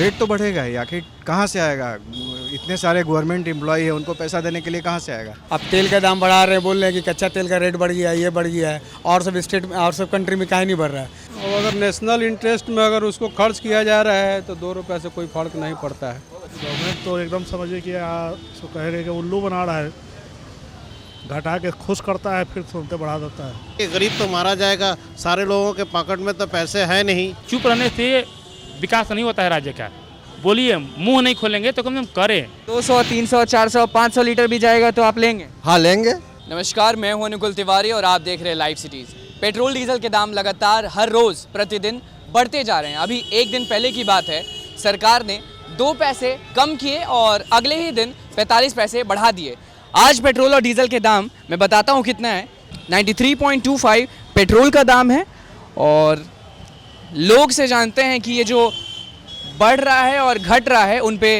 Rate तो बढ़ेगा ही, आखिर कहाँ से आएगा? इतने सारे गवर्नमेंट एम्प्लॉय है, उनको पैसा देने के लिए कहाँ से आएगा? अब तेल का दाम बढ़ा रहे हैं, बोल रहे हैं कि कच्चा तेल का रेट बढ़ गया है, ये बढ़ गया है, और सब स्टेट में और सब कंट्री में काहे नहीं बढ़ रहा है। और अगर नेशनल इंटरेस्ट में अगर उसको खर्च किया जा रहा है तो 2 रुपये से कोई फर्क नहीं पड़ता है। गवर्नमेंट तो एकदम समझिए कि उसको कह रहे कि उल्लू बना रहा है, घटा के खुश करता है फिर सुनते बढ़ा देता है। कि गरीब तो मारा जाएगा, सारे लोगों के पॉकेट में तो पैसे हैं नहीं। चुप रहने से विकास नहीं होता है राज्य का। बोलिए, मुंह नहीं खोलेंगे तो कम से कम करें। 200, 300, 400, 500 लीटर भी जाएगा तो आप लेंगे? हाँ लेंगे। नमस्कार, मैं हूं अनुकुल तिवारी और आप देख रहे हैं लाइव सिटीज़। पेट्रोल डीजल के दाम लगातार हर रोज़ प्रतिदिन बढ़ते जा रहे हैं। अभी एक दिन पहले की बात है, सरकार ने 2 पैसे कम किए और अगले ही दिन 45 पैसे बढ़ा दिए। आज पेट्रोल और डीजल के दाम मैं बताता हूं कितना है। 93.25 पेट्रोल का दाम है और लोग से जानते हैं कि ये जो बढ़ रहा है और घट रहा है उन पे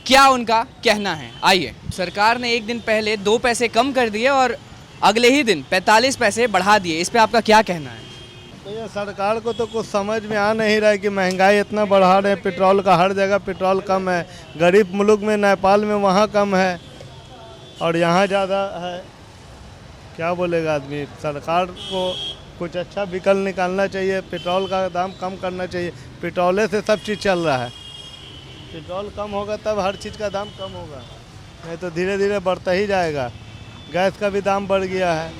क्या उनका कहना है। आइए, सरकार ने एक दिन पहले 2 पैसे कम कर दिए और अगले ही दिन 45 पैसे बढ़ा दिए। इस पे आपका क्या कहना है? तो ये सरकार को तो कुछ समझ में आ नहीं रहा है कि महंगाई इतना बढ़ा रहे हैं, पेट्रोल का हर जगह पेट्रोल कम है। गरीब मुल्क में नेपाल में वहाँ कम है और यहाँ ज़्यादा है। क्या बोलेगा आदमी? सरकार को कुछ अच्छा विकल्प निकालना चाहिए, पेट्रोल का दाम कम करना चाहिए। पेट्रोले से सब चीज़ चल रहा है, पेट्रोल कम होगा तब हर चीज़ का दाम कम होगा, नहीं तो धीरे धीरे बढ़ता ही जाएगा। गैस का भी दाम बढ़ गया है।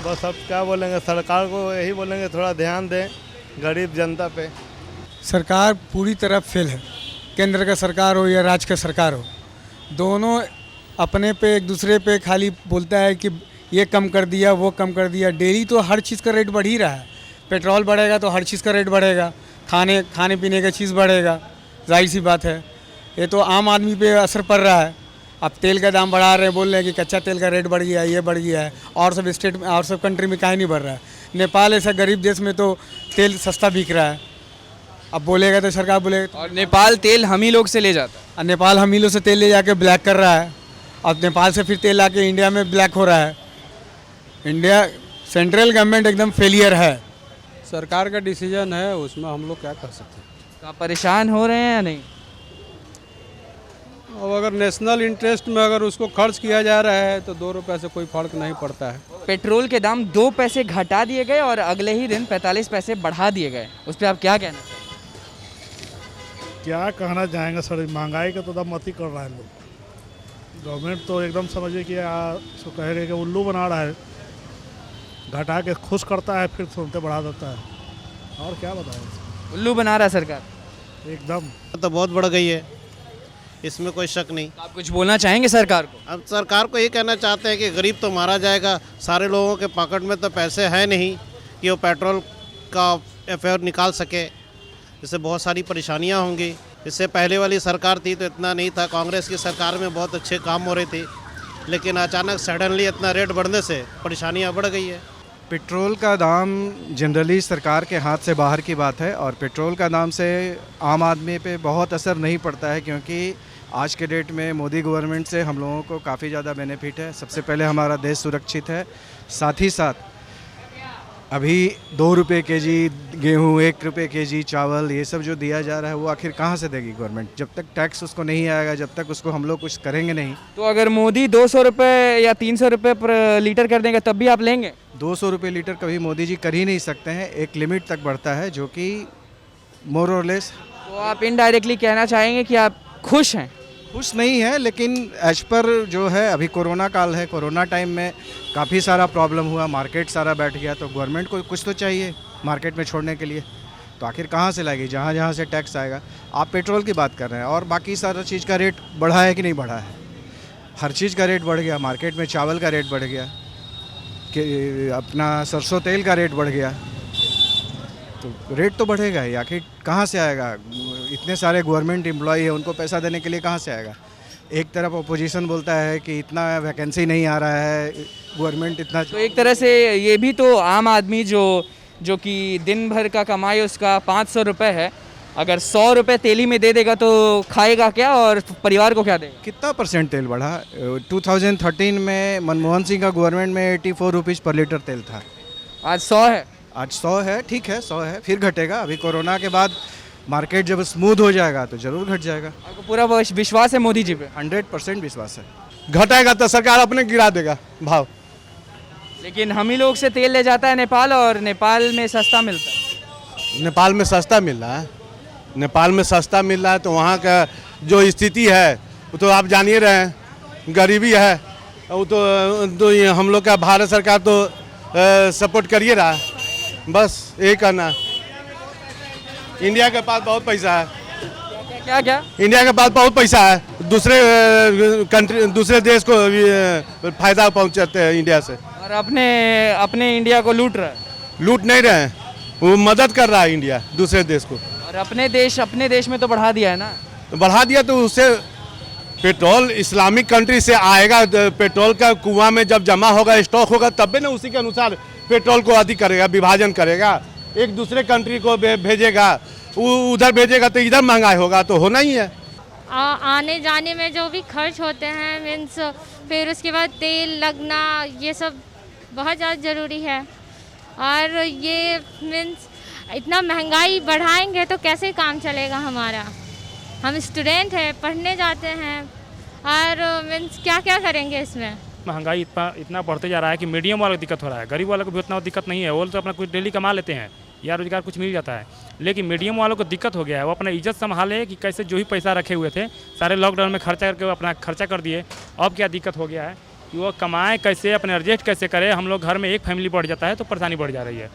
बस अब क्या बोलेंगे, सरकार को यही बोलेंगे थोड़ा ध्यान दें गरीब जनता पे। सरकार पूरी तरह फेल है, केंद्र का सरकार हो या राज्य का सरकार हो, दोनों अपने पे एक दूसरे पे खाली बोलता है कि ये कम कर दिया, वो कम कर दिया। डेली तो हर चीज़ का रेट बढ़ ही रहा है। पेट्रोल बढ़ेगा तो हर चीज़ का रेट बढ़ेगा, खाने पीने का चीज़ बढ़ेगा, जाहिर सी बात है। ये तो आम आदमी पे असर पड़ रहा है। अब तेल का दाम बढ़ा रहे हैं, बोल रहे हैं कि कच्चा तेल का रेट बढ़ गया है, ये बढ़ गया है, और सब स्टेट में और सब कंट्री में काहे नहीं बढ़ रहा है। नेपाल ऐसा गरीब देश में तो तेल सस्ता बिक रहा है। अब बोलेगा तो सरकार बोलेगा। और नेपाल तेल हम ही लोग से ले जाता है। और नेपाल हम ही लोग से तेल ले जाके ब्लैक कर रहा है और नेपाल से फिर तेल आके इंडिया में ब्लैक हो रहा है। इंडिया सेंट्रल गवर्नमेंट एकदम फेलियर है। सरकार का डिसीजन है, उसमें हम लोग क्या कर सकते हैं। तो आप परेशान हो रहे हैं या नहीं? और अगर नेशनल इंटरेस्ट में अगर उसको खर्च किया जा रहा है तो 2 रुपये से कोई फर्क नहीं पड़ता है। पेट्रोल के दाम 2 पैसे घटा दिए गए और अगले ही दिन 45 पैसे बढ़ा दिए गए। उस पर आप क्या कहना चाहेंगे? क्या कहना चाहेंगे सर, महंगाई का तो दम मत ही कर रहा है लोग। गवर्नमेंट तो एकदम समझिए कि उसको कह रहे कि उल्लू बना रहा है, घटा के खुश करता है फिर सुनते बढ़ा देता है। और क्या बताएं, उल्लू बना रहा है सरकार एकदम। तो बहुत बढ़ गई है, इसमें कोई शक नहीं। आप कुछ बोलना चाहेंगे सरकार को? अब सरकार को ये कहना चाहते हैं कि गरीब तो मारा जाएगा, सारे लोगों के पॉकेट में तो पैसे हैं नहीं कि वो पेट्रोल का एफआईआर निकाल सके। इससे बहुत सारी परेशानियां होंगी। इससे पहले वाली सरकार थी तो इतना नहीं था, कांग्रेस की सरकार में बहुत अच्छे काम हो रहे थे, लेकिन अचानक सडनली इतना रेट बढ़ने से परेशानियां बढ़ गई है। पेट्रोल का दाम जनरली सरकार के हाथ से बाहर की बात है और पेट्रोल का दाम से आम आदमी पे बहुत असर नहीं पड़ता है, क्योंकि आज के डेट में मोदी गवर्नमेंट से हम लोगों को काफ़ी ज़्यादा बेनिफिट है। सबसे पहले हमारा देश सुरक्षित है, साथ ही साथ अभी 2 रुपये केजी गेहूँ, 1 रुपये केजी चावल, ये सब जो दिया जा रहा है वो आखिर कहाँ से देगी गवर्नमेंट? जब तक टैक्स उसको नहीं आएगा, जब तक उसको हम लोग कुछ करेंगे नहीं। तो अगर मोदी 200 रुपये या 300 रुपये पर लीटर कर देंगे तब भी आप लेंगे? 200 रुपये लीटर कभी मोदी जी कर ही नहीं सकते हैं, एक लिमिट तक बढ़ता है जो कि मोर और लेस। तो आप इनडायरेक्टली कहना चाहेंगे कि आप खुश हैं? खुश नहीं है, लेकिन एज पर जो है अभी कोरोना काल है, कोरोना टाइम में काफ़ी सारा प्रॉब्लम हुआ, मार्केट सारा बैठ गया, तो गवर्नमेंट को कुछ तो चाहिए मार्केट में छोड़ने के लिए। तो आखिर कहाँ से लाएगी? जहाँ जहाँ से टैक्स आएगा। आप पेट्रोल की बात कर रहे हैं और बाकी सारा चीज़ का रेट बढ़ा है कि नहीं बढ़ा है? हर चीज़ का रेट बढ़ गया। मार्केट में चावल का रेट बढ़ गया, कि अपना सरसों तेल का रेट बढ़ गया, तो रेट तो बढ़ेगा ही, आखिर कहाँ से आएगा? इतने सारे गवर्नमेंट एम्प्लॉय है, उनको पैसा देने के लिए कहाँ से आएगा? एक तरफ अपोजिशन बोलता है कि इतना वैकेंसी नहीं आ रहा है, गवर्नमेंट इतना। तो एक तरह से ये भी तो आम आदमी जो कि दिन भर का कमाई उसका 500 रुपये है, अगर 100 रुपये तेली में दे देगा तो खाएगा क्या और परिवार को क्या देगा? कितना परसेंट तेल बढ़ा? 2013 में मनमोहन सिंह का गवर्नमेंट में 84 रुपीज़ पर लीटर तेल था, आज 100 है। आज 100 है। ठीक है, 100 है, फिर घटेगा। अभी कोरोना के बाद मार्केट जब स्मूथ हो जाएगा तो ज़रूर घट जाएगा। आपको पूरा विश्वास है मोदी जी पे? 100% विश्वास है। घटाएगा तो सरकार अपने गिरा देगा भाव। लेकिन हम ही लोग से तेल ले जाता है नेपाल, और नेपाल में सस्ता मिलता है। नेपाल में सस्ता मिल रहा है, नेपाल में सस्ता मिल रहा है तो वहाँ का जो स्थिति है वो तो आप जान ही रहे हैं, गरीबी है। वो तो ये हम लोग का भारत सरकार तो सपोर्ट कर ही रहा है। बस यही कहना है। इंडिया के पास बहुत पैसा है। क्या क्या? इंडिया के पास बहुत पैसा है, दूसरे कंट्री दूसरे देश को भी फायदा पहुंचाते हैं इंडिया से। और अपने इंडिया को लूट रहा है। लूट नहीं रहे हैं, वो मदद कर रहा है इंडिया दूसरे देश को। और अपने देश में तो बढ़ा दिया है ना। तो बढ़ा दिया तो उससे पेट्रोल इस्लामिक कंट्री से आएगा, पेट्रोल का कुआं में जब जमा होगा, स्टॉक होगा, तब भी ना उसी के अनुसार पेट्रोल को अधिक करेगा, विभाजन करेगा, एक दूसरे कंट्री को भेजेगा, उधर भेजेगा तो इधर महंगाई होगा, तो होना ही है। आने जाने में जो भी खर्च होते हैं, मीन्स फिर उसके बाद तेल लगना, ये सब बहुत ज़्यादा ज़रूरी है। और ये मीन्स इतना महंगाई बढ़ाएंगे तो कैसे काम चलेगा हमारा? हम स्टूडेंट हैं, पढ़ने जाते हैं, और मीन्स क्या क्या करेंगे इसमें? महंगाई इतना बढ़ते जा रहा है कि मीडियम वालों को दिक्कत हो रहा है। गरीब वालों को भी उतना दिक्कत नहीं है, वो तो अपना कुछ डेली कमा लेते हैं या रोजगार कुछ मिल जाता है। लेकिन मीडियम वालों को दिक्कत हो गया है, वो अपना इज्जत संभाले कि कैसे जो ही पैसा रखे हुए थे सारे लॉकडाउन में खर्चा करके वो अपना खर्चा कर दिए। अब क्या दिक्कत हो गया है कि वो कमाएँ कैसे, अपने एडजस्ट कैसे करें। हम लोग घर में एक फैमिली बढ़ जाता है तो परेशानी बढ़ जा रही है।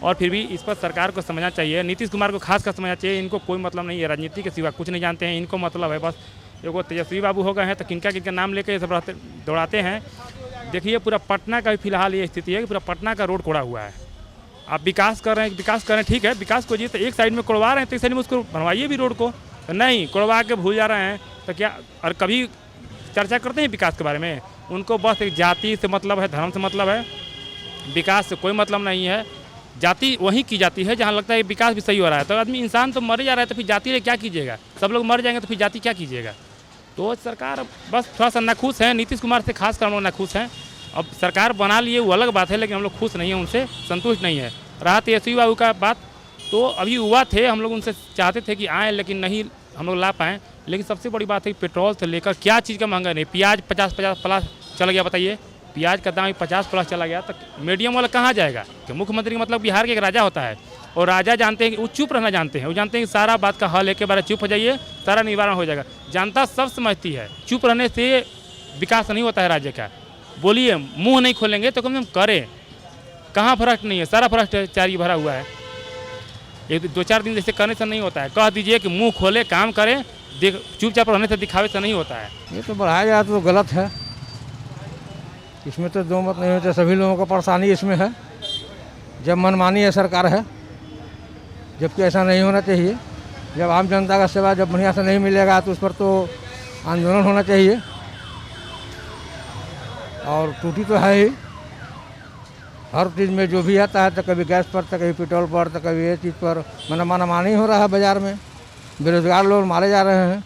और फिर भी इस पर सरकार को समझना चाहिए, नीतीश कुमार को खास कर समझना चाहिए। इनको कोई मतलब नहीं है, राजनीति के सिवा कुछ नहीं जानते हैं। इनको मतलब है बस एगो तेजस्वी बाबू हो गए हैं तो किनका किनका नाम लेके ये सब दौड़ाते हैं। देखिए पूरा पटना का भी फिलहाल ये स्थिति है कि पूरा पटना का रोड कोड़ा हुआ है। आप विकास कर रहे हैं, ठीक है, विकास को जी तो एक साइड में कोड़वा रहे हैं तो एक साइड में उसको बनवाइए भी रोड को। तो नहीं, कोड़वा के भूल जा रहे हैं तो क्या। और कभी चर्चा करते हैं विकास के बारे में? उनको बस एक जाति से मतलब है, धर्म से मतलब है, विकास से कोई मतलब नहीं है। जाति वहीं की जाती है जहाँ लगता है विकास भी सही हो रहा है। तो आदमी इंसान तो मर जा रहा है तो फिर जाति क्या कीजिएगा? सब लोग मर जाएंगे तो फिर जाति क्या कीजिएगा? तो सरकार बस थोड़ा सा नाखुश है, नीतीश कुमार से खास कर हम लोग नाखुश हैं। अब सरकार बना लिए वो अलग बात है, लेकिन हम लोग खुश नहीं हैं, उनसे संतुष्ट नहीं है। रहा तेजस्वी बाबू का बात, तो अभी युवा थे, हम लोग उनसे चाहते थे कि आएँ, लेकिन नहीं हम लोग ला पाएँ। लेकिन सबसे बड़ी बात है कि पेट्रोल से लेकर क्या चीज़ का महंगा नहीं। प्याज 50 प्लस चल गया, बताइए, प्याज का दाम 50 प्लस चला गया तो मीडियम वाला कहाँ जाएगा? कि मुख्यमंत्री का मतलब बिहार के एक राजा होता है, और राजा जानते हैं कि वो चुप रहना जानते हैं। वो जानते हैं कि सारा बात का हल एक के बारे चुप हो जाइए, सारा निवारण हो जाएगा। जनता सब समझती है, चुप रहने से विकास नहीं होता है राज्य का। बोलिए, मुंह नहीं खोलेंगे तो कम से कम करें। कहाँ भ्रष्ट नहीं है, सारा भ्रष्टाचारी भरा हुआ है। एक 2-4 दिन जैसे करने से नहीं होता है। कह दीजिए कि मुंह खोले, काम करें, चुपचाप रहने से, दिखावे से नहीं होता है। ये तो बढ़ाया जाए तो गलत है, इसमें तो दो मत नहीं होते। सभी लोगों को परेशानी इसमें है, जब मनमानी है सरकार है, जबकि ऐसा नहीं होना चाहिए। जब आम जनता का सेवा जब बढ़िया से नहीं मिलेगा तो उस पर तो आंदोलन होना चाहिए। और टूटी तो है ही, हर चीज़ में जो भी आता है, तो कभी गैस पर, तो कभी पेट्रोल पर, तो कभी ये चीज़ पर मनमानी हो रहा है। बाज़ार में बेरोजगार लोग मारे जा रहे हैं,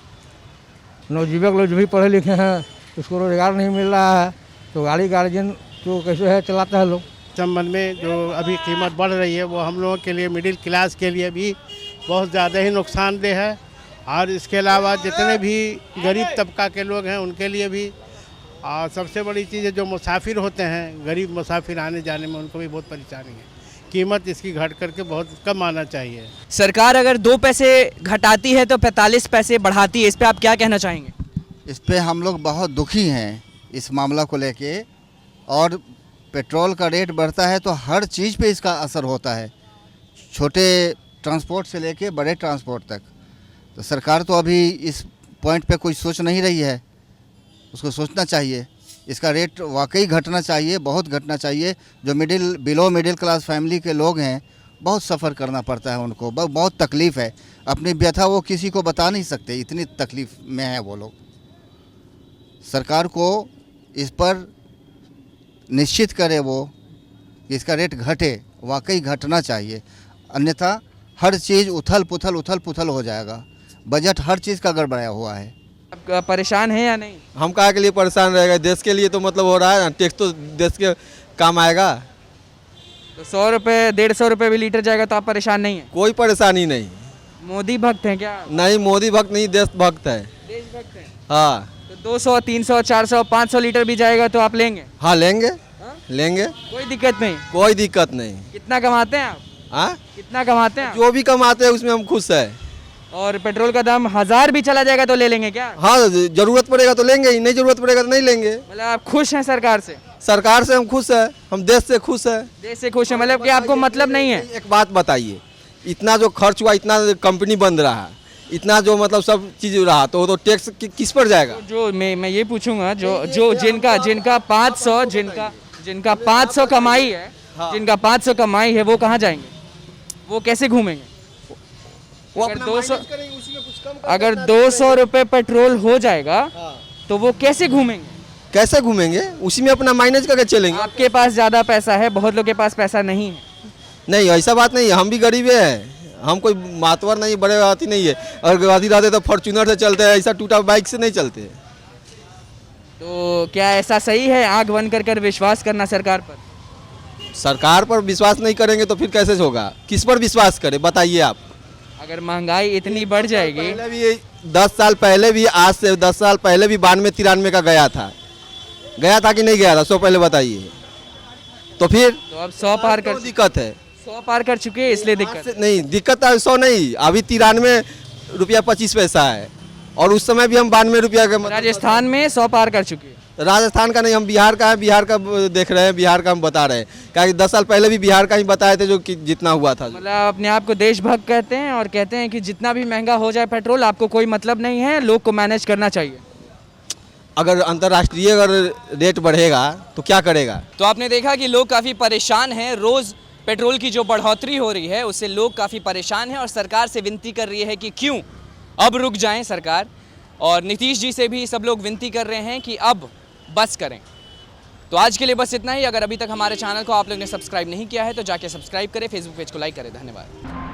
नवजुवक लोग जो भी पढ़े लिखे हैं उसको रोजगार नहीं मिल रहा है, तो गाड़ी गार्जियन तो कैसे है चलाता है लोग। संबंध में जो अभी कीमत बढ़ रही है वो हम लोगों के लिए, मिडिल क्लास के लिए भी बहुत ज़्यादा ही नुकसानदेह है। और इसके अलावा जितने भी गरीब तबका के लोग हैं उनके लिए भी। और सबसे बड़ी चीज़ है जो मुसाफिर होते हैं, गरीब मुसाफिर आने जाने में उनको भी बहुत परेशानी है। कीमत इसकी घट करके बहुत कम आना चाहिए। सरकार अगर 2 पैसे घटाती है तो 45 पैसे बढ़ाती है, इस पर आप क्या कहना चाहेंगे? इस पे हम लोग बहुत दुखी हैं इस मामला को लेके। और पेट्रोल का रेट बढ़ता है तो हर चीज़ पे इसका असर होता है, छोटे ट्रांसपोर्ट से लेके बड़े ट्रांसपोर्ट तक। तो सरकार तो अभी इस पॉइंट पे कोई सोच नहीं रही है, उसको सोचना चाहिए। इसका रेट वाकई घटना चाहिए, बहुत घटना चाहिए। जो बिलो मिडिल क्लास फैमिली के लोग हैं, बहुत सफ़र करना पड़ता है उनको, बहुत तकलीफ़ है। अपनी व्यथा वो किसी को बता नहीं सकते, इतनी तकलीफ़ में है वो लोग। सरकार को इस पर निश्चित करे वो कि इसका रेट घटे, वाकई घटना चाहिए, अन्यथा हर चीज़ उथल पुथल हो जाएगा। बजट हर चीज़ का गड़बड़ाया हुआ है। आप परेशान हैं या नहीं? हम काहे के लिए परेशान रहेगा, देश के लिए तो मतलब हो रहा है ना, टैक्स तो देश के काम आएगा। तो 100 रुपये 150 रुपये भी लीटर जाएगा तो आप परेशान नहीं हैं? कोई परेशानी नहीं, मोदी भक्त हैं क्या? नहीं, मोदी भक्त नहीं, देशभक्त है। देशभक्त हैं। हाँ तो 200, 300, 400, 500 लीटर भी जाएगा तो आप लेंगे? हाँ लेंगे, हाँ? लेंगे, कोई दिक्कत नहीं। कोई दिक्कत नहीं। कितना कमाते हैं आप? हाँ, कितना कमाते हैं आप? जो भी कमाते हैं उसमें हम खुश है। और पेट्रोल का दाम 1000 भी चला जाएगा तो ले लेंगे क्या? हाँ, जरूरत पड़ेगा तो लेंगे ही, नहीं जरूरत पड़ेगा तो नहीं लेंगे। मतलब आप खुश हैं सरकार से? सरकार से हम खुश है, हम देश से खुश है। देश से खुश हैं, मतलब कि आपको मतलब नहीं है? एक बात बताइए, इतना जो खर्च हुआ, इतना कंपनी बंद रहा, इतना जो मतलब सब चीज रहा, तो वो तो टैक्स किस पर जाएगा? जो मैं ये पूछूंगा, जो जिनका 500 जिनका 500 कमाई है, जिनका 500 कमाई है, वो कहाँ जाएंगे? वो कैसे घूमेंगे? अगर 200 रुपये पेट्रोल हो जाएगा तो वो कैसे घूमेंगे? कैसे घूमेंगे? उसी में अपना माइनेज करके चलेंगे। आपके पास ज़्यादा पैसा है, बहुत लोग के पास पैसा नहीं है। नहीं, ऐसा बात नहीं है, हम भी गरीब हैं, हम कोई मातवर नहीं, बड़े आती नहीं है। अगर आती रहते तो फॉर्च्यूनर से चलते हैं, ऐसा टूटा बाइक से नहीं चलते। तो क्या ऐसा सही है आंख बंद कर विश्वास करना सरकार पर? सरकार पर विश्वास नहीं करेंगे तो फिर कैसे होगा? किस पर विश्वास करें बताइए आप? अगर महंगाई इतनी बढ़ जाएगी, पहले भी 10 साल पहले भी, आज से 10 साल पहले भी 92-93 का गया था कि नहीं गया था? 100 पहले बताइए। तो फिर तो अब 100 पार कर, दिक्कत है। 100 पार कर चुके हैं, इसलिए दिक्कत नहीं, दिक्कत है 100 नहीं, अभी 93 रुपया 25 पैसा है, और उस समय भी हम 92 रुपया का। राजस्थान में 100 पार कर चुके हैं। राजस्थान का नहीं, हम बिहार का है, बिहार का देख रहे हैं, बिहार का हम बता रहे हैं। क्या 10 साल पहले भी बिहार का ही बताए थे जो कि जितना हुआ था। मतलब अपने आप को देशभक्त कहते हैं और कहते हैं कि जितना भी महंगा हो जाए पेट्रोल, आपको कोई मतलब नहीं है, लोग को मैनेज करना चाहिए। अगर अंतर्राष्ट्रीय अगर रेट बढ़ेगा तो क्या करेगा? तो आपने देखा कि लोग काफ़ी परेशान हैं। रोज़ पेट्रोल की जो बढ़ोतरी हो रही है उससे लोग काफ़ी परेशान हैं और सरकार से विनती कर रही है कि क्यों अब रुक जाएं सरकार। और नीतीश जी से भी सब लोग विनती कर रहे हैं कि अब बस करें। तो आज के लिए बस इतना ही। अगर अभी तक हमारे चैनल को आप लोग ने सब्सक्राइब नहीं किया है तो जाके सब्सक्राइब करें, फेसबुक पेज को लाइक करें। धन्यवाद।